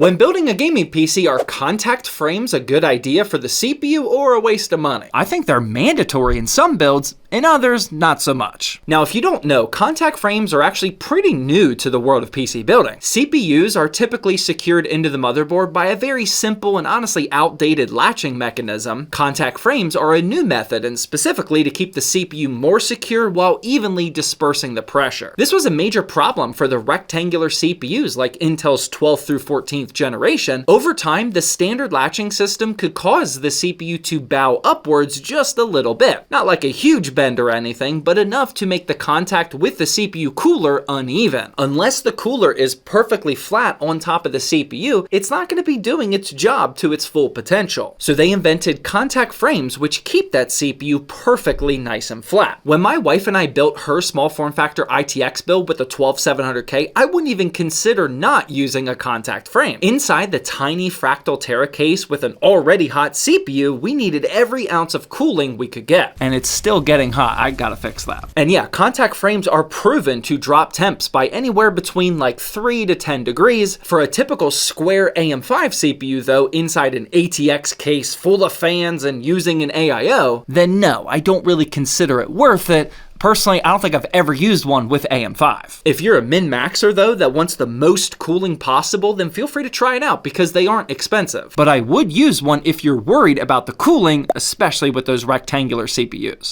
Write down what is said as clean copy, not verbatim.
When building a gaming PC, are contact frames a good idea for the CPU or a waste of money? I think they're mandatory in some builds, in others, not so much. Now, if you don't know, contact frames are actually pretty new to the world of PC building. CPUs are typically secured into the motherboard by a very simple and honestly outdated latching mechanism. Contact frames are a new method, and specifically to keep the CPU more secure while evenly dispersing the pressure. This was a major problem for the rectangular CPUs like Intel's 12th through 14th generation. Over time, the standard latching system could cause the CPU to bow upwards just a little bit. Not like a huge bend or anything, but enough to make the contact with the CPU cooler uneven. Unless the cooler is perfectly flat on top of the CPU, it's not going to be doing its job to its full potential. So they invented contact frames which keep that CPU perfectly nice and flat. When my wife and I built her small form factor ITX build with a 12700K, I wouldn't even consider not using a contact frame. Inside the tiny Fractal Terra case with an already hot CPU, we needed every ounce of cooling we could get. And it's still getting hot. I gotta fix that. And yeah, contact frames are proven to drop temps by anywhere between like 3 to 10 degrees. For a typical square AM5 CPU though, inside an ATX case full of fans and using an AIO, then no, I don't really consider it worth it. Personally, I don't think I've ever used one with AM5. If you're a min-maxer though that wants the most cooling possible, then feel free to try it out because they aren't expensive. But I would use one if you're worried about the cooling, especially with those rectangular CPUs.